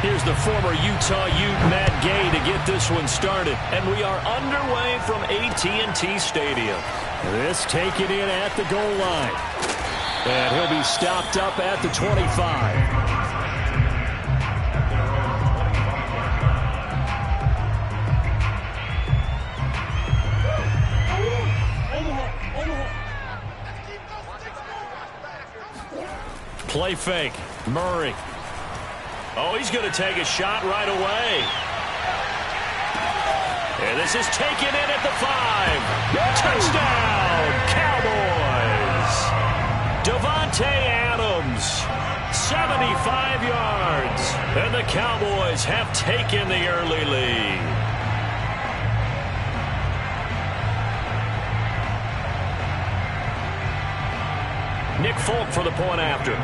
Here's the former Utah Ute, Matt Gay, to get this one started. And we are underway from AT&T Stadium. This taken in at the goal line. And he'll be stopped up at the 25. Play fake. Murray. Oh, he's going to take a shot right away. And this is taken in at the 5. Touchdown, Cowboys. Davante Adams, 75 yards. And the Cowboys have taken the early lead. Nick Folk for the point after.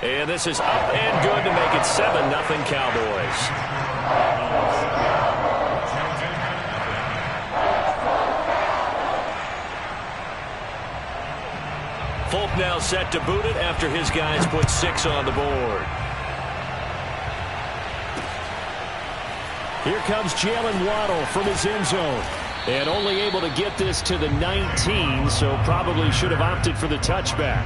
And this is up and good to make it 7-0 Cowboys. Folk now set to boot it after his guys put 6 on the board. Here comes Jalen Waddle from his end zone. And only able to get this to the 19, so probably should have opted for the touchback.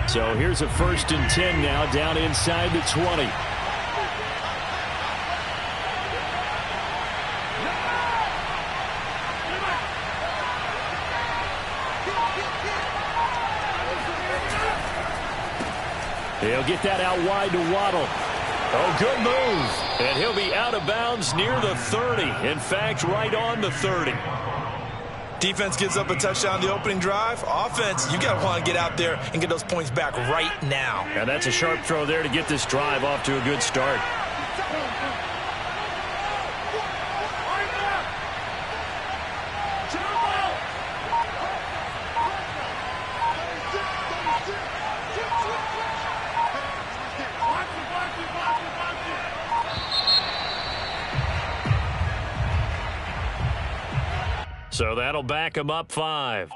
So here's a 1st and 10 now, down inside the 20. He'll get that out wide to Waddle. Oh, good move. And he'll be out of bounds near the 30. In fact, right on the 30. Defense gives up a touchdown the opening drive. Offense, you got to want to get out there and get those points back right now. And that's a sharp throw there to get this drive off to a good start. So that'll back him up 5.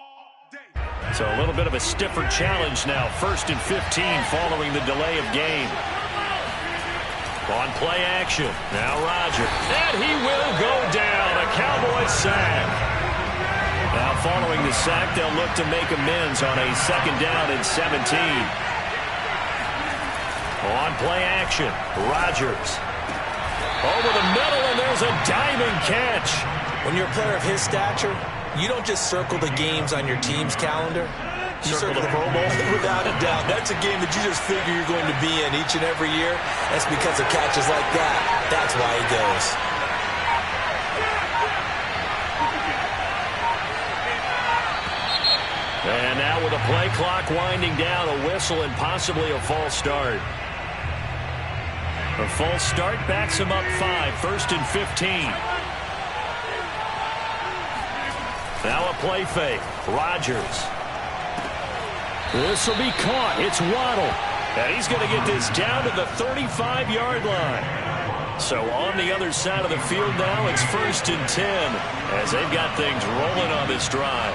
So a little bit of a stiffer challenge now. 1st and 15 following the delay of game. On play action. Now Rodgers. And he will go down. A Cowboys sack. Now following the sack, they'll look to make amends on a 2nd down and 17. On play action. Rodgers. Over the middle, and there's a diving catch. When you're a player of his stature, you don't just circle the games on your team's calendar. You circle the Pro Bowl. Without a doubt. That's a game that you just figure you're going to be in each and every year. That's because of catches like that. That's why he goes. And now with a play clock winding down, a whistle and possibly a false start. A false start backs him up 5. 1st and 15. Now a play fake. Rodgers. This will be caught. It's Waddle. And he's going to get this down to the 35-yard line. So on the other side of the field now, it's 1st and 10 as they've got things rolling on this drive.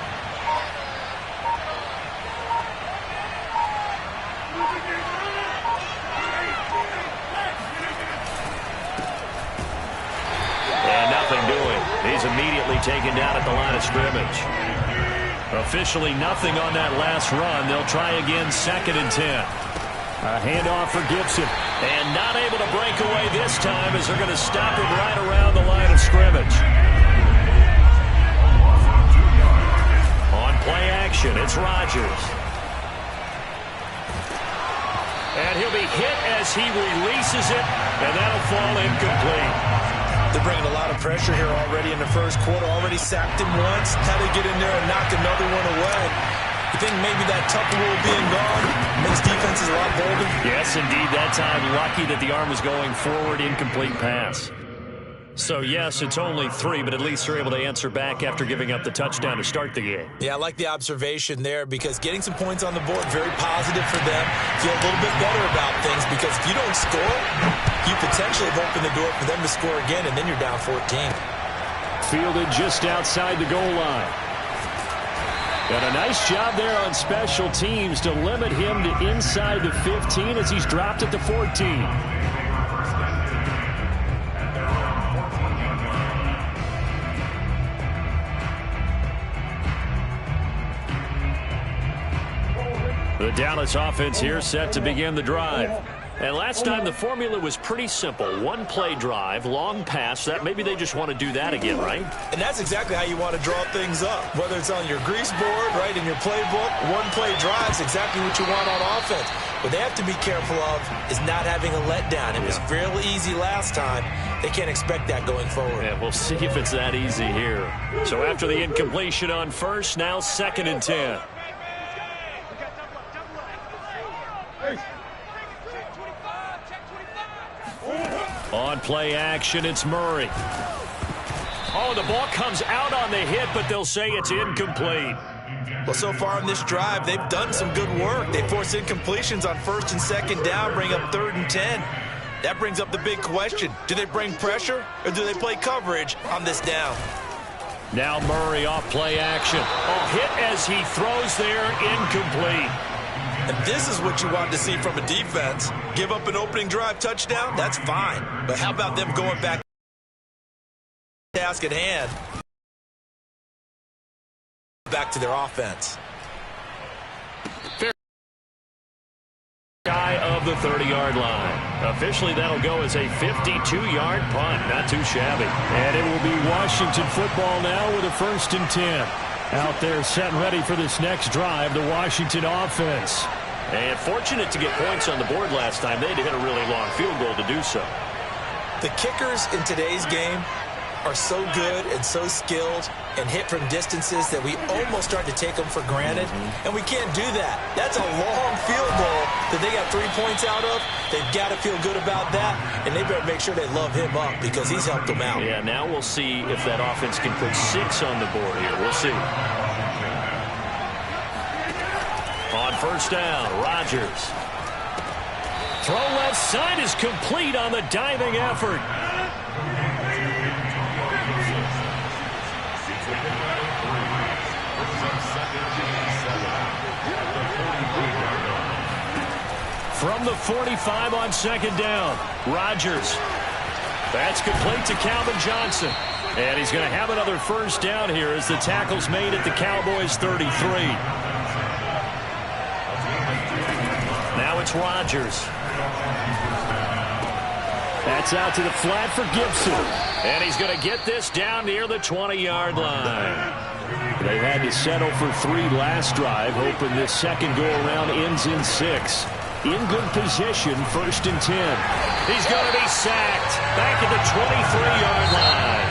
And nothing doing. He's immediately taken down at the line of scrimmage. Officially nothing on that last run. They'll try again 2nd and 10. A handoff for Gibson. And not able to break away this time as they're going to stop him right around the line of scrimmage. On play action, it's Rodgers. And he'll be hit as he releases it, and that'll fall incomplete. They're bringing a lot of pressure here already in the first quarter. Already sacked him once. How to get in there and knock another one away. You think maybe that Tucker rule being gone makes defenses a lot bolder? Yes, indeed. That time, lucky that the arm was going forward. Incomplete pass. So, yes, it's only 3, but at least they're able to answer back after giving up the touchdown to start the game. Yeah, I like the observation there because getting some points on the board, very positive for them. Feel a little bit better about things because if you don't score, you potentially have opened the door for them to score again, and then you're down 14. Fielded just outside the goal line. And a nice job there on special teams to limit him to inside the 15 as he's dropped at the 14. The Dallas offense here set to begin the drive. And last time the formula was pretty simple. One play drive, long pass. That maybe they just want to do that again, right? And that's exactly how you want to draw things up. Whether it's on your grease board, right, in your playbook, one play drive is exactly what you want on offense. What they have to be careful of is not having a letdown. It was fairly easy last time. They can't expect that going forward. Yeah, we'll see if it's that easy here. So after the incompletion on first, now 2nd and 10. On play action, it's Murray. Oh, the ball comes out on the hit, but they'll say it's incomplete. Well, so far in this drive, they've done some good work. They force incompletions on 1st and 2nd down, bring up 3rd and 10. That brings up the big question. Do they bring pressure, or do they play coverage on this down? Now Murray off play action. Oh, hit as he throws there, incomplete. And this is what you want to see from a defense. Give up an opening drive touchdown, that's fine. But how about them going back to the task at hand? Back to their offense. Guy of the 30-yard line. Officially, that'll go as a 52-yard punt. Not too shabby. And it will be Washington football now with a 1st and 10. Out there set and ready for this next drive, the Washington offense. And fortunate to get points on the board last time. They had to hit a really long field goal to do so. The kickers in today's game are so good and so skilled and hit from distances that we almost start to take them for granted. And we can't do that. That's a long field goal that they got 3 points out of. They've got to feel good about that, and they better make sure they love him up because he's helped them out. Yeah, now we'll see if that offense can put 6 on the board here. We'll see. On 1st down, Rodgers. Throw left side is complete on the diving effort. From the 45 on 2nd down, Rodgers. That's complete to Calvin Johnson. And he's going to have another 1st down here as the tackle's made at the Cowboys' 33. Now it's Rodgers. That's out to the flat for Gibson. And he's going to get this down near the 20-yard line. They had to settle for 3 last drive, hoping this second go-around ends in 6. In good position, 1st and 10. He's going to be sacked back at the 23-yard line.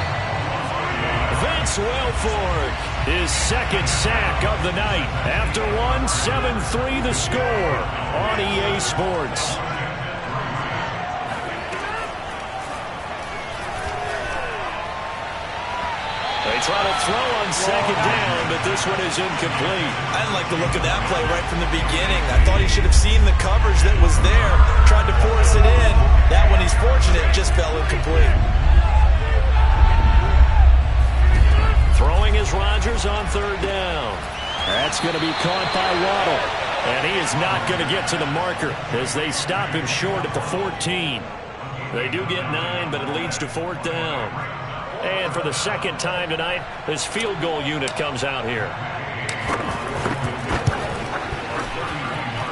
Vince Wilfork, his 2nd sack of the night. After 7-3 the score on EA Sports. They try to throw on 2nd down, but this one is incomplete. I didn't like the look of that play right from the beginning. I thought he should have seen the coverage that was there, tried to force it in. That one, he's fortunate, just fell incomplete. Throwing is Rodgers on 3rd down. That's going to be caught by Waddle. And he is not going to get to the marker as they stop him short at the 14. They do get 9, but it leads to 4th down. And for the 2nd time tonight, this field goal unit comes out here.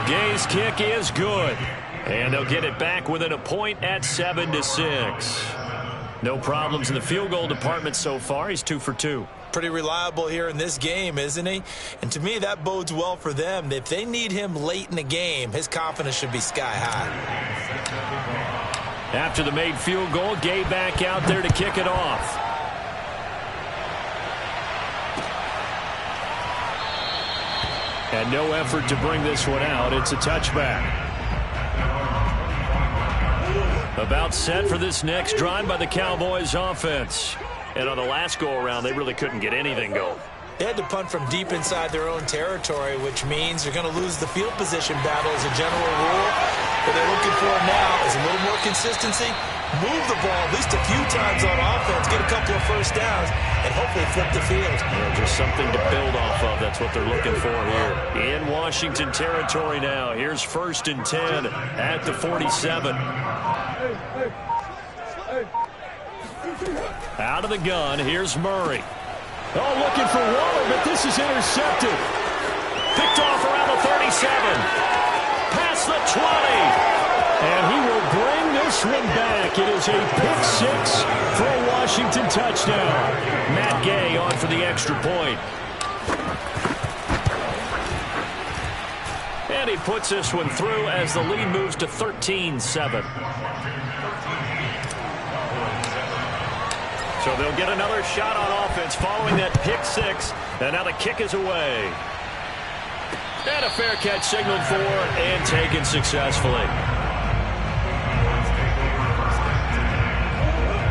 Gay's kick is good. And they'll get it back within a point at 7-6. No problems in the field goal department so far. He's 2 for 2. Pretty reliable here in this game, isn't he? And to me, that bodes well for them. If they need him late in the game, his confidence should be sky high. After the made field goal, Gay back out there to kick it off. And no effort to bring this one out. It's a touchback. About set for this next drive by the Cowboys offense. And on the last go-around, they really couldn't get anything going. They had to punt from deep inside their own territory, which means they're going to lose the field position battle as a general rule. What they're looking for now is a little more consistency, move the ball at least a few times on offense, get a couple of first downs, and hopefully flip the field. Yeah, just something to build off of. That's what they're looking for here. In Washington territory now. Here's 1st and 10 at the 47. Out of the gun, here's Murray. Oh, looking for Waller, but this is intercepted. Picked off around the 37. Past the 20. And he will bring this one back. It is a pick 6 for a Washington touchdown. Matt Gay on for the extra point. And he puts this one through as the lead moves to 13-7. So they'll get another shot on offense following that pick 6. And now the kick is away. And a fair catch signaled for and taken successfully.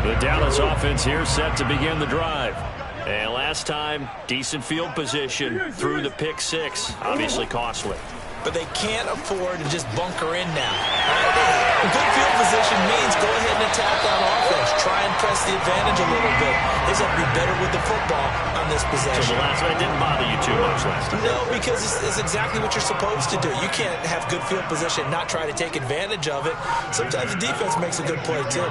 The Dallas offense here set to begin the drive. And last time, decent field position through the pick 6. Obviously costly. But they can't afford to just bunker in now. Good field position means go ahead and attack on offense. Try and press the advantage a little bit. They just have to be better with the football on this possession. So the last one didn't bother you too much last time. No, because it's exactly what you're supposed to do. You can't have good field position and not try to take advantage of it. Sometimes the defense makes a good play too.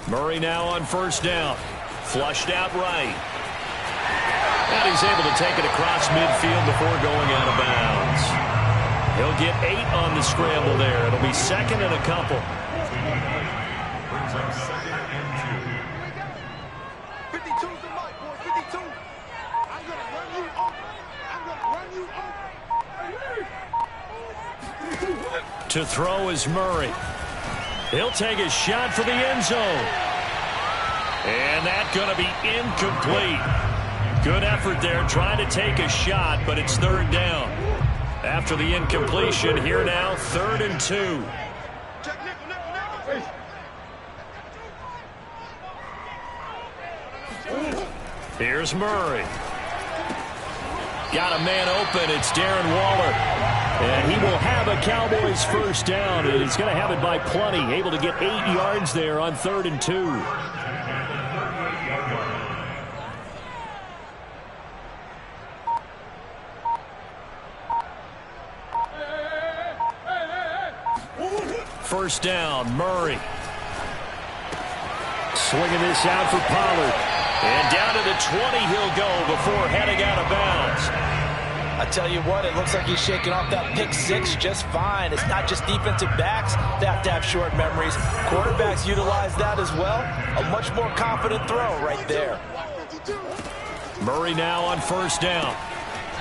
Murray now on 1st down. Flushed out right. And he's able to take it across midfield before going out of bounds. He'll get 8 on the scramble there. It'll be 2nd and a couple. To throw is Murray. He'll take a shot for the end zone. And that's going to be incomplete. Good effort there trying to take a shot, but it's 3rd down. After the incompletion, here now, 3rd and 2. Here's Murray. Got a man open. It's Darren Waller. And he will have a Cowboys 1st down. And he's going to have it by plenty. Able to get 8 yards there on 3rd and 2. First down, Murray. Swinging this out for Pollard. And down to the 20 he'll go before heading out of bounds. I tell you what, it looks like he's shaking off that pick 6 just fine. It's not just defensive backs that have to have short memories. Quarterbacks utilize that as well. A much more confident throw right there. Murray now on 1st down.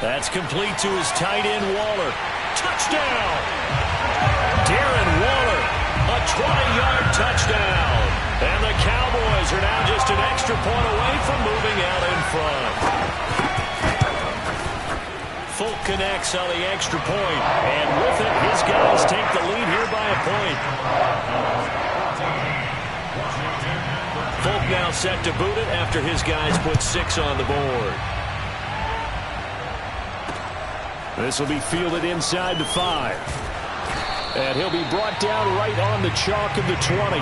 That's complete to his tight end, Waller. Touchdown! Darren Waller, a 20-yard touchdown. And the Cowboys are now just an extra point away from moving out in front. Folk connects on the extra point. And with it, his guys take the lead here by a point. Folk now set to boot it after his guys put 6 on the board. This will be fielded inside the 5. And he'll be brought down right on the chalk of the 20.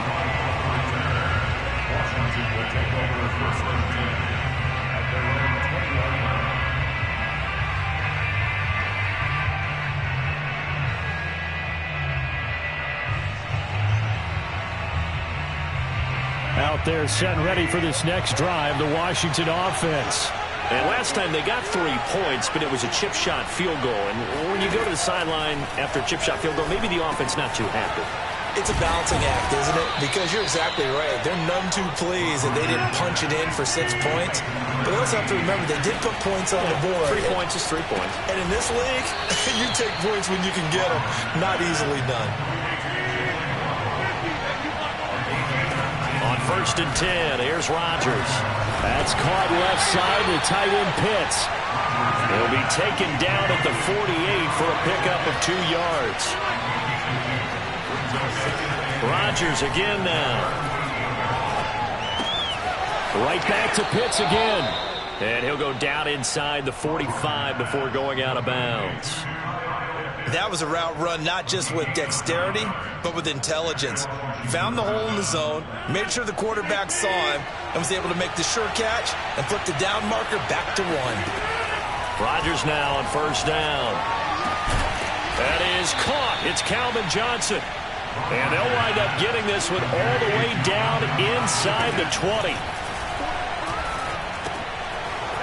Out there set and ready for this next drive, the Washington offense. And last time they got 3 points, but it was a chip shot field goal. And when you go to the sideline after a chip shot field goal, maybe the offense not too happy. It's a balancing act, isn't it? Because you're exactly right. They're none too pleased that they didn't punch it in for 6 points. But they also have to remember they did put points on the board. 3 points is 3 points. And in this league, you take points when you can get them. Not easily done. On 1st and 10, here's Rodgers. That's caught left side to tight end Pitts. He'll be taken down at the 48 for a pickup of 2 yards. Rodgers again now. Right back to Pitts again. And he'll go down inside the 45 before going out of bounds. That was a route run not just with dexterity, but with intelligence. Found the hole in the zone, made sure the quarterback saw him, and was able to make the sure catch and flip the down marker back to 1. Rodgers now on first down. That is caught. It's Calvin Johnson. And they'll wind up getting this one all the way down inside the 20.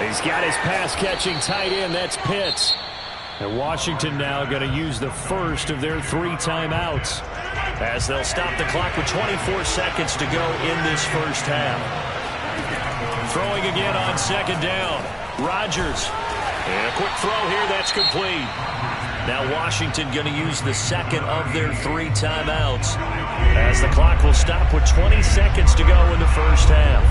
He's got his pass-catching tight end. That's Pitts. And Washington now going to use the first of their 3 timeouts as they'll stop the clock with 24 seconds to go in this first half. Throwing again on second down. Rodgers. And a quick throw here. That's complete. Now Washington going to use the second of their 3 timeouts as the clock will stop with 20 seconds to go in the first half.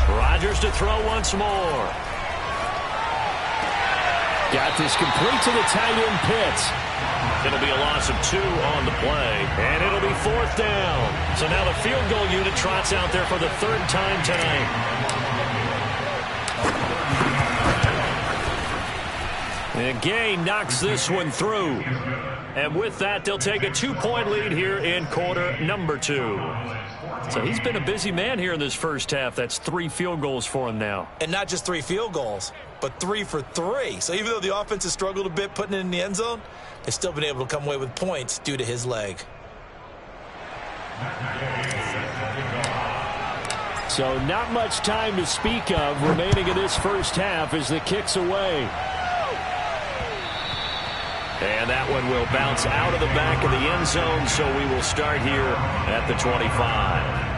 Rodgers to throw once more. Got this complete to the tight end Pitts. It'll be a loss of 2 on the play, and it'll be 4th down. So now the field goal unit trots out there for the 3rd time tonight. And Gay knocks this one through. And with that, they'll take a 2-point lead here in quarter number 2. So he's been a busy man here in this first half. That's 3 field goals for him now. And not just 3 field goals, but 3 for 3. So even though the offense has struggled a bit putting it in the end zone, they've still been able to come away with points due to his leg. So not much time to speak of remaining in this first half as the kick's away. And that one will bounce out of the back of the end zone, so we will start here at the 25.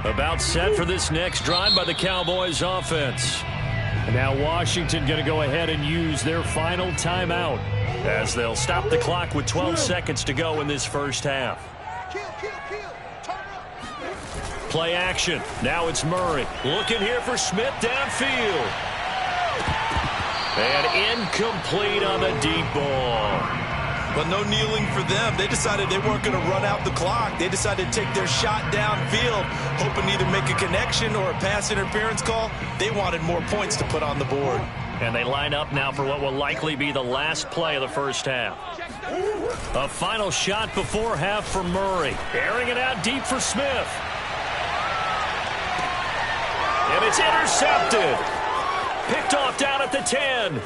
About set for this next drive by the Cowboys offense. And now Washington going to go ahead and use their final timeout as they'll stop the clock with 12 seconds to go in this first half. Play action. Now it's Murray. Looking here for Smith downfield. And incomplete on the deep ball. But no kneeling for them. They decided they weren't going to run out the clock. They decided to take their shot downfield, hoping to either make a connection or a pass interference call. They wanted more points to put on the board. And they line up now for what will likely be the last play of the first half. A final shot before half for Murray. Airing it out deep for Smith. And it's intercepted. Picked off down at the 10.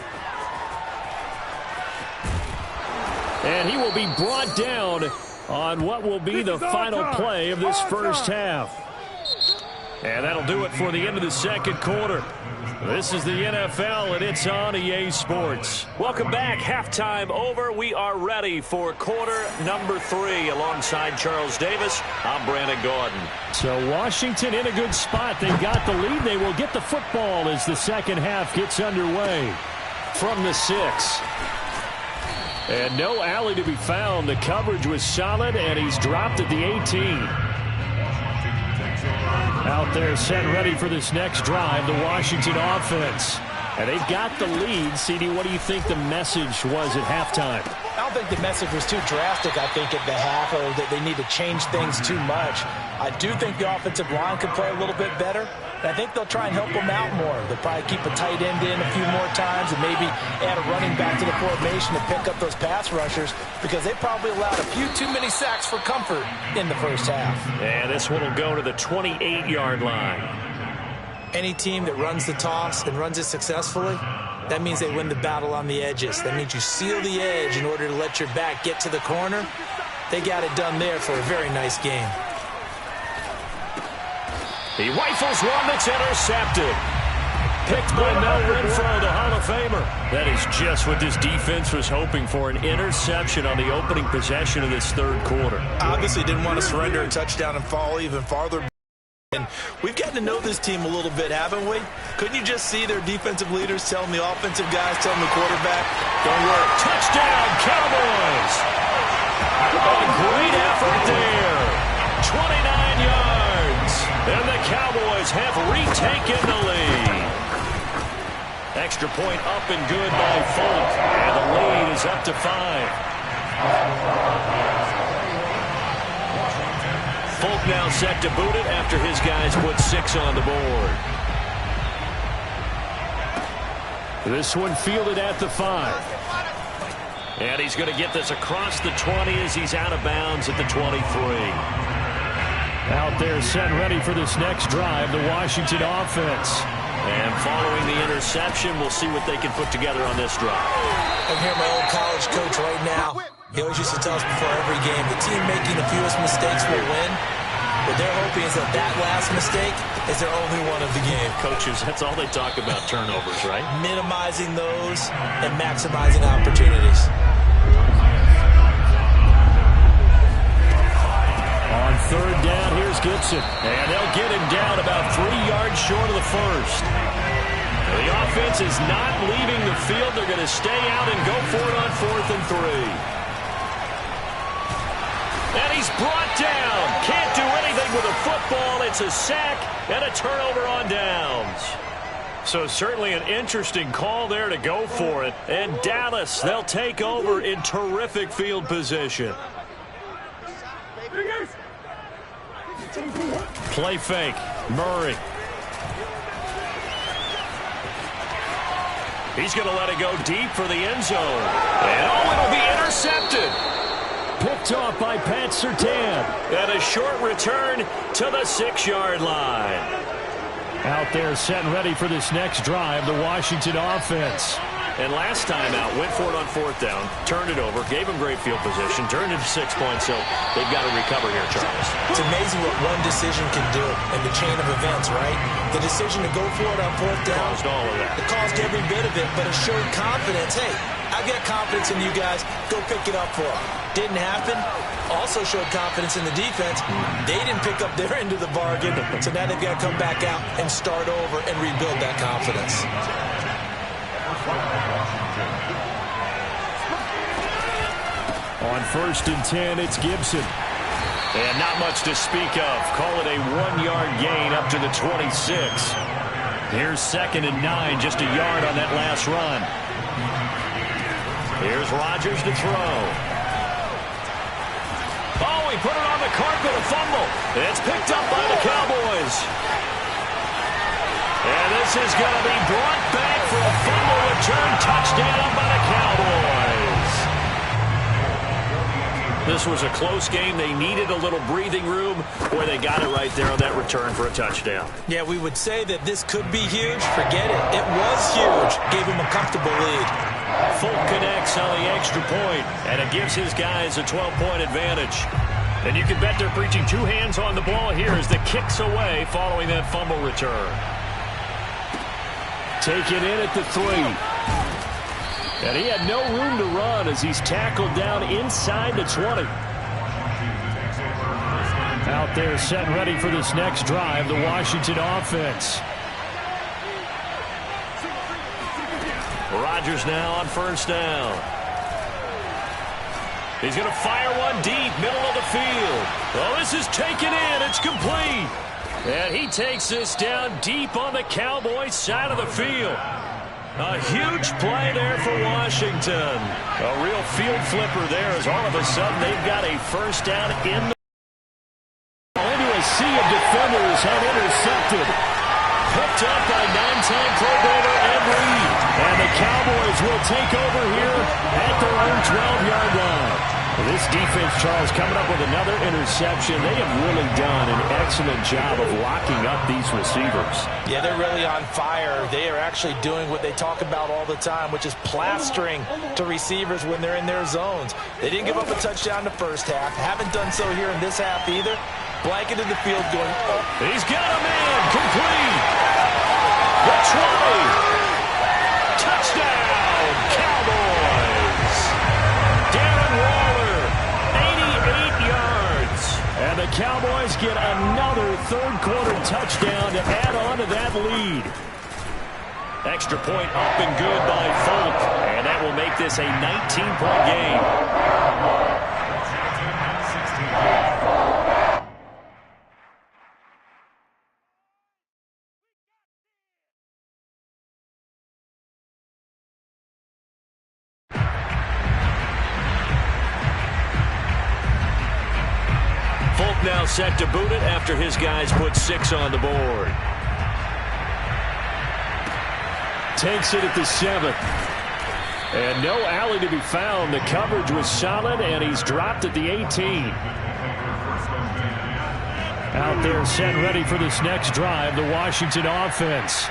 And he will be brought down on what will be the final play of this first half. And that'll do it for the end of the second quarter. This is the NFL, and it's on EA Sports. Welcome back. Halftime over. We are ready for quarter number 3. Alongside Charles Davis, I'm Brandon Gordon. So Washington in a good spot. They got the lead. They will get the football as the second half gets underway. From the 6. And no alley to be found. The coverage was solid, and he's dropped at the 18. Out there set ready for this next drive, the Washington offense. And they've got the lead. CD, what do you think the message was at halftime? I don't think the message was too drastic, I think, at the half, or that they need to change things too much. I do think the offensive line could play a little bit better. And I think they'll try and help them out more. They'll probably keep a tight end in a few more times and maybe add a running back to the formation to pick up those pass rushers, because they probably allowed a few too many sacks for comfort in the first half. And this one will go to the 28-yard line. Any team that runs the toss and runs it successfully, that means they win the battle on the edges. That means you seal the edge in order to let your back get to the corner. They got it done there for a very nice game. He rifles one that's intercepted. Picked by Mel Renfro, the Hall of Famer. That is just what this defense was hoping for, an interception on the opening possession of this third quarter. Obviously didn't want to surrender a touchdown and fall even farther. And we've gotten to know this team a little bit, haven't we? Couldn't you just see their defensive leaders telling the offensive guys, telling the quarterback, don't worry. Touchdown, Cowboys! A great effort there. 29 yards. And the Cowboys have retaken the lead. Extra point up and good by Folk. And the lead is up to 5. Folk now set to boot it after his guys put 6 on the board. This one fielded at the 5. And he's going to get this across the 20 as he's out of bounds at the 23. Out there set ready for this next drive, the Washington offense. And following the interception, we'll see what they can put together on this drive. I'm here, my old college coach right now. He always used to tell us before every game, the team making the fewest mistakes will win. What they're hoping is that that last mistake is their only one of the game. Coaches, that's all they talk about, turnovers, right? Minimizing those and maximizing opportunities. On third down, here's Gibson. And they'll get him down about 3 yards short of the first. The offense is not leaving the field. They're going to stay out and go for it on 4th and 3. And he's brought down. Can't do anything with a football. It's a sack and a turnover on downs. So certainly an interesting call there to go for it. And Dallas, they'll take over in terrific field position. Play fake. Murray. He's going to let it go deep for the end zone. And it'll be intercepted. Picked off by Pat Surtain. And a short return to the 6-yard line. Out there set and ready for this next drive, the Washington offense. And last time out, went for it on 4th down, turned it over, gave him great field position, turned it to 6 points, so they've got to recover here, Charles. It's amazing what one decision can do in the chain of events, right? The decision to go for it on 4th down. Caused all of that. It caused every bit of it, but it showed confidence. Hey, I've got confidence in you guys. Go pick it up for them. Didn't happen. Also showed confidence in the defense. They didn't pick up their end of the bargain, so now they've got to come back out and start over and rebuild that confidence. On 1st and 10, it's Gibson. And not much to speak of. Call it a 1-yard gain up to the 26. Here's 2nd and 9, just a yard on that last run. Here's Rodgers to throw. Oh, he put it on the carpet, a fumble. It's picked up by the Cowboys. And this is going to be brought back for a fumble return touchdown by the Cowboys. This was a close game. They needed a little breathing room. Boy, they got it right there on that return for a touchdown. Yeah, we would say that this could be huge. Forget it. It was huge. Gave him a comfortable lead. Folk connects on the extra point, and it gives his guys a 12-point advantage. And you can bet they're preaching 2 hands on the ball here as the kick's away following that fumble return. Taken in at the 3. And he had no room to run as he's tackled down inside the 20. Out there set and ready for this next drive, the Washington offense. Rodgers now on 1st down. He's going to fire one deep, middle of the field. Oh, this is taken in. It's complete. And he takes this down deep on the Cowboys side of the field. A huge play there for Washington. A real field flipper there as all of a sudden they've got a 1st down in the into a sea of defenders and intercepted. Picked up by 9-time Pro Bowler Ed Reed. And the Cowboys will take over here at their own 12-yard line. This defense, Charles, coming up with another interception. They have really done an excellent job of locking up these receivers. Yeah, they're really on fire. They are actually doing what they talk about all the time, which is plastering to receivers when they're in their zones. They didn't give up a touchdown in the first half. Haven't done so here in this half either. Blanketed the field going up. He's got a man. Complete. The 20. Touchdown, Cowboys. Darren Waller, 88 yards. And the Cowboys get another third-quarter touchdown to add on to that lead. Extra point up and good by Folk. And that will make this a 19-point game. Folk now set to boot it after his guys put 6 on the board. Takes it at the 7th. And no alley to be found. The coverage was solid, and he's dropped at the 18. Out there set ready for this next drive, the Washington offense.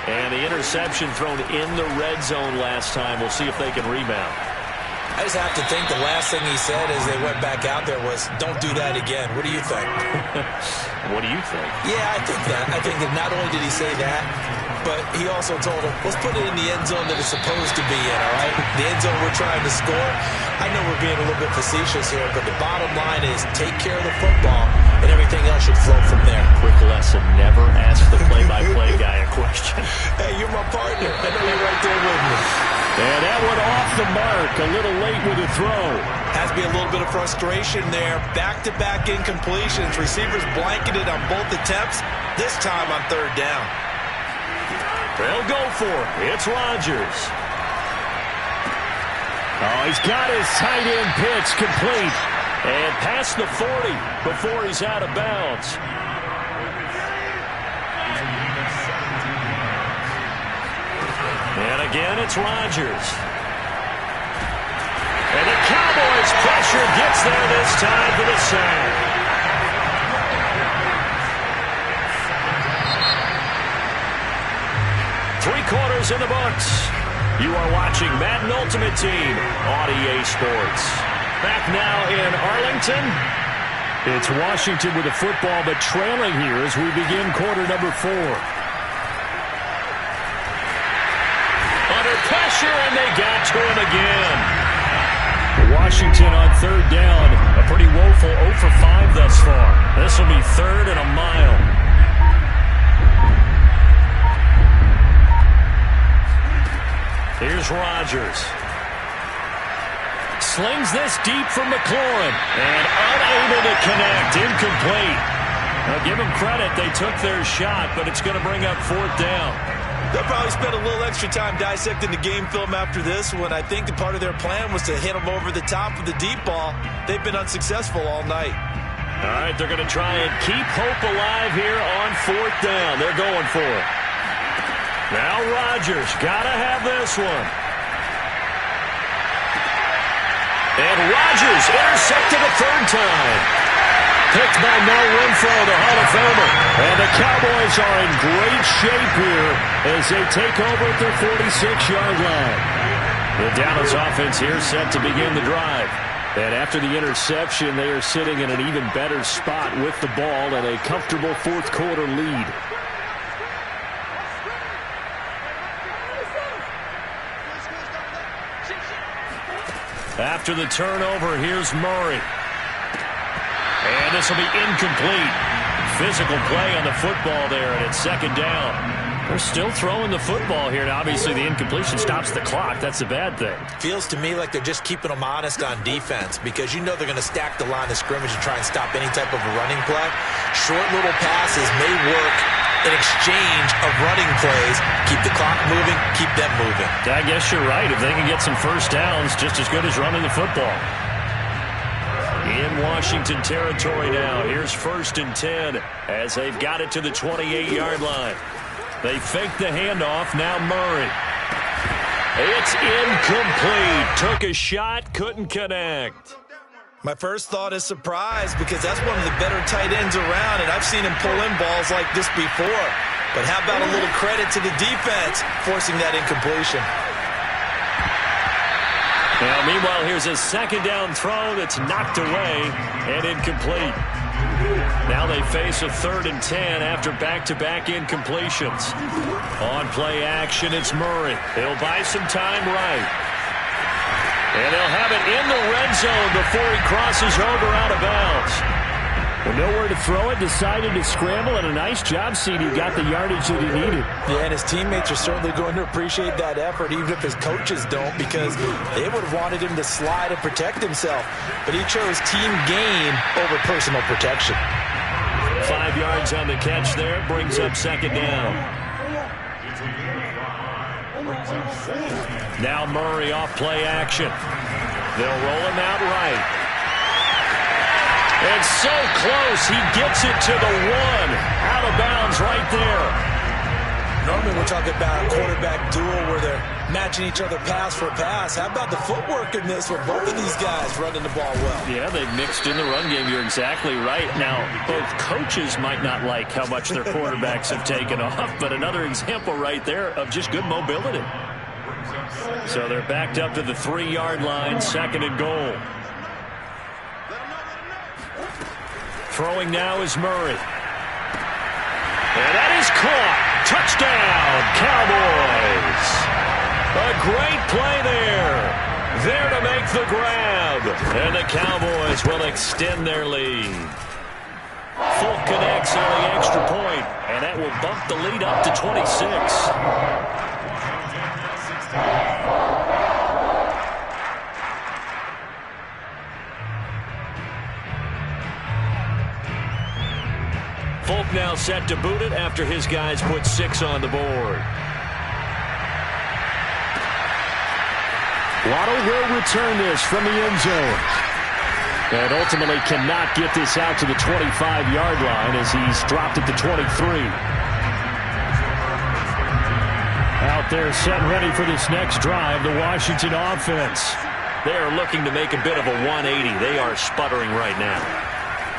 And the interception thrown in the red zone last time. We'll see if they can rebound. I just have to think the last thing he said as they went back out there was, don't do that again. What do you think? What do you think? Yeah, I think that. I think that not only did he say that, but he also told him, let's put it in the end zone that it's supposed to be in, all right? The end zone we're trying to score. I know we're being a little bit facetious here, but the bottom line is take care of the football, and everything else should flow from there. Quick lesson, never ask the play-by-play guy a question. Hey, you're my partner. I know you're right there with me. And that one off the mark, a little late with a throw. Has to be a little bit of frustration there. Back-to-back incompletions. Receivers blanketed on both attempts, this time on 3rd down. They'll go for it. It's Rodgers. Oh, he's got his tight end pitch complete. And past the 40 before he's out of bounds. And again, it's Rodgers. And the Cowboys' pressure gets there this time for the sack. Three-quarters in the books. You are watching Madden Ultimate Team on EA Sports. Back now in Arlington. It's Washington with the football, but trailing here as we begin quarter number 4. Under pressure, and they got to him again. Washington on 3rd down. A pretty woeful 0 for 5 thus far. This will be 3rd and a mile. Here's Rodgers. Slings this deep from McLaurin. And unable to connect. Incomplete. Now give them credit. They took their shot, but it's going to bring up 4th down. They'll probably spend a little extra time dissecting the game film after this one. I think that part of their plan was to hit them over the top of the deep ball. They've been unsuccessful all night. All right, they're going to try and keep hope alive here on 4th down. They're going for it. Now Rodgers, got to have this one. And Rodgers intercepted a 3rd time. Picked by Mel Renfro, the Hall of Famer. And the Cowboys are in great shape here as they take over at their 46-yard line. The Dallas offense here set to begin the drive. And after the interception, they are sitting in an even better spot with the ball and a comfortable 4th quarter lead. After the turnover, here's Murray. And this will be incomplete. Physical play on the football there, and it's 2nd down. They're still throwing the football here, and obviously the incompletion stops the clock. That's the bad thing. Feels to me like they're just keeping them honest on defense because you know they're going to stack the line of scrimmage and try and stop any type of a running play. Short little passes may work in exchange of running plays. Keep the clock moving, keep them moving. I guess you're right. If they can get some first downs, just as good as running the football. In Washington territory now. Here's 1st and 10 as they've got it to the 28-yard line. They fake the handoff. Now Murray. It's incomplete. Took a shot, couldn't connect. My first thought is surprise because that's one of the better tight ends around, and I've seen him pull in balls like this before. But how about a little credit to the defense forcing that incompletion? Now, meanwhile, here's a 2nd down throw that's knocked away and incomplete. Now they face a 3rd and 10 after back-to-back incompletions. On play action, it's Murray. He'll buy some time right. And they'll have it in the red zone before he crosses over out of bounds. Well, nowhere to throw it, decided to scramble, and a nice job, CD. Got the yardage that he needed. Yeah, and his teammates are certainly going to appreciate that effort, even if his coaches don't, because they would have wanted him to slide and protect himself. But he chose team gain over personal protection. 5 yards on the catch there, brings up second down. Now Murray off play action. They'll roll him out right. And so close, he gets it to the 1. Out of bounds right there. Normally we're talking about a quarterback duel where they're matching each other pass for pass. How about the footwork in this with both of these guys running the ball well? Yeah, they've mixed in the run game. You're exactly right. Now, both coaches might not like how much their quarterbacks have taken off, but another example right there of just good mobility. So they're backed up to the 3-yard line, second and goal. Throwing now is Murray. And that is caught. Touchdown, Cowboys. A great play there. There to make the grab. And the Cowboys will extend their lead. Fulk connects on the extra point, and that will bump the lead up to 26. Fulk now set to boot it after his guys put 6 on the board. Waddle will return this from the end zone. And ultimately cannot get this out to the 25-yard line as he's dropped it to 23. Out there set and ready for this next drive, the Washington offense. They are looking to make a bit of a 180. They are sputtering right now.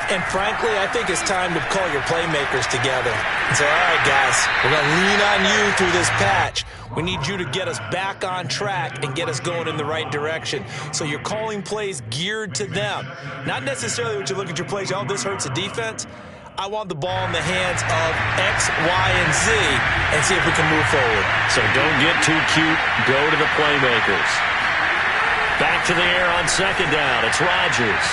And frankly, I think it's time to call your playmakers together and say, all right, guys, we're going to lean on you through this patch. We need you to get us back on track and get us going in the right direction. So you're calling plays geared to them. Not necessarily what you look at your plays, oh, this hurts the defense. I want the ball in the hands of X, Y, and Z and see if we can move forward. So don't get too cute. Go to the playmakers. Back to the air on second down. It's Rodgers.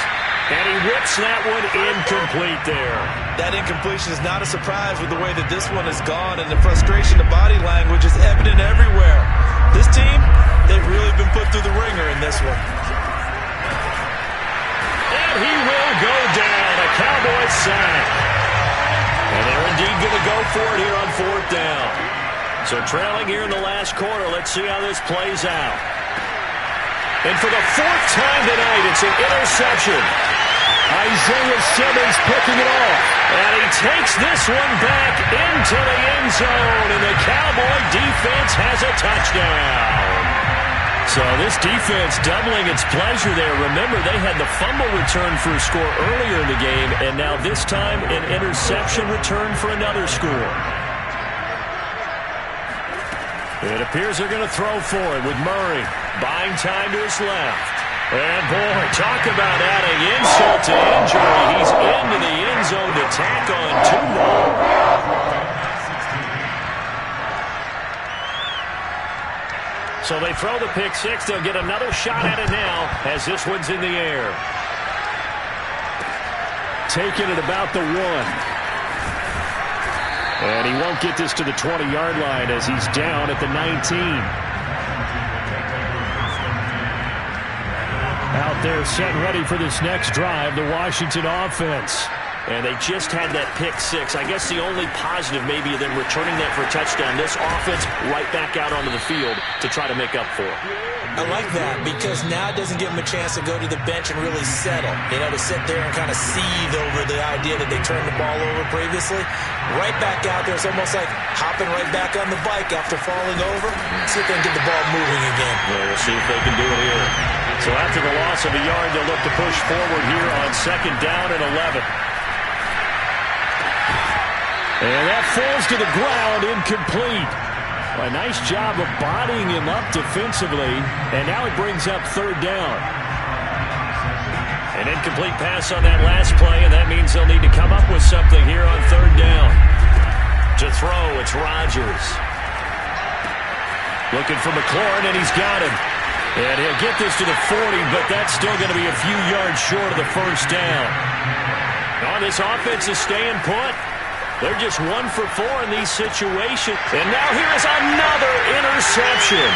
And he whips that one incomplete there. That incompletion is not a surprise with the way that this one has gone, and the frustration, the body language is evident everywhere. This team, they've really been put through the ringer in this one. And he will go down. A Cowboys sack. And they're indeed going to go for it here on fourth down. So trailing here in the last quarter, let's see how this plays out. And for the 4th time tonight, it's an interception. Isaiah Simmons picking it off. And he takes this one back into the end zone. And the Cowboy defense has a touchdown. So this defense doubling its pleasure there. Remember, they had the fumble return for a score earlier in the game. And now this time, an interception return for another score. It appears they're going to throw for it with Murray. Buying time to his left. And, boy, talk about adding insult to injury. He's into the end zone to tack on 2 more. So they throw the pick 6. They'll get another shot at it now as this one's in the air. Taking it about the 1. And he won't get this to the 20-yard line as he's down at the 19. Out there set and ready for this next drive, the Washington offense. And they just had that pick 6. I guess the only positive maybe of them returning that for a touchdown. This offense right back out onto the field to try to make up for it. I like that because now it doesn't give them a chance to go to the bench and really settle. You know, to sit there and kind of seethe over the idea that they turned the ball over previously. Right back out there. It's almost like hopping right back on the bike after falling over. See if they can get the ball moving again. Well, we'll see if they can do it here. So after the loss of a yard, they'll look to push forward here on second down and 11. And that falls to the ground, incomplete. A nice job of bodying him up defensively, and now it brings up third down. An incomplete pass on that last play, and that means they'll need to come up with something here on third down. To throw, it's Rodgers. Looking for McLaurin, and he's got him. And he'll get this to the 40, but that's still going to be a few yards short of the first down. Oh, this offense is staying put. They're just 1 for 4 in these situations. And now here is another interception.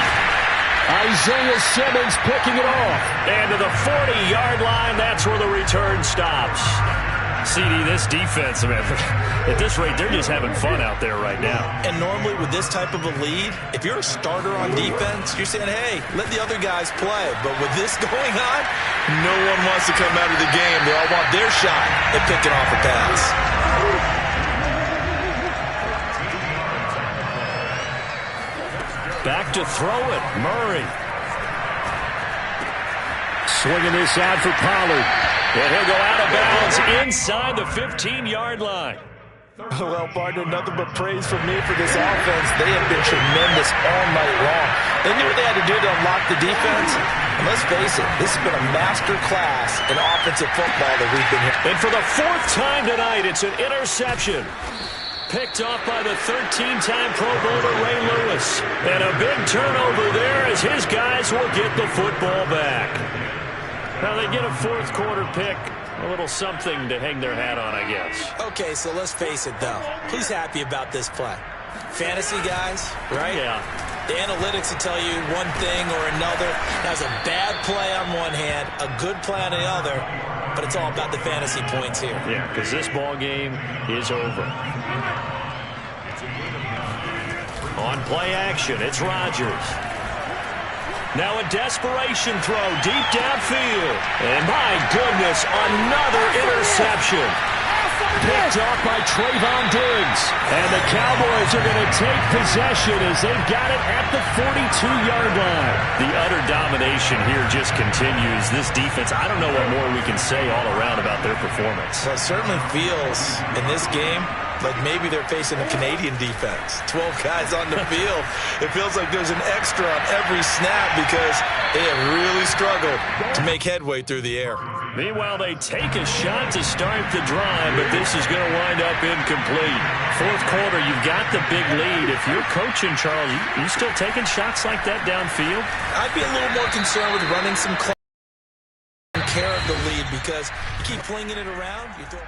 Isaiah Simmons picking it off. And to the 40-yard line, that's where the return stops. CD, this defense, man, at this rate, they're just having fun out there right now. And normally with this type of a lead, if you're a starter on defense, you're saying, hey, let the other guys play. But with this going on, no one wants to come out of the game. They all want their shot at picking off a pass. Back to throw it, Murray. Swinging this out for Pollard. And he'll go out of bounds inside the 15-yard line. Well, partner, nothing but praise from me for this offense. They have been tremendous all night long. They knew what they had to do to unlock the defense. And let's face it, this has been a master class in offensive football that we've been here. And for the 4th time tonight, it's an interception. Picked off by the 13-time Pro Bowler Ray Lewis. And a big turnover there as his guys will get the football back. Now they get a 4th quarter pick. A little something to hang their hat on, I guess. Okay, so let's face it, though. Who's happy about this play? Fantasy guys, right? Yeah. The analytics will tell you one thing or another. That was a bad play on one hand, a good play on the other, but it's all about the fantasy points here. Yeah, because this ball game is over. On play action, it's Rodgers. Now a desperation throw deep downfield. And my goodness, another interception. Picked off by Trayvon Diggs. And the Cowboys are going to take possession as they've got it at the 42-yard line. The utter domination here just continues. This defense, I don't know what more we can say all around about their performance. Well, it certainly feels in this game like maybe they're facing a Canadian defense. 12 guys on the field. It feels like there's an extra on every snap because they have really struggled to make headway through the air. Meanwhile, they take a shot to start the drive, but this is going to wind up incomplete. 4th quarter, you've got the big lead. If you're coaching, Charles, you still taking shots like that downfield? I'd be a little more concerned with running some care of the lead because you keep flinging it around. You throw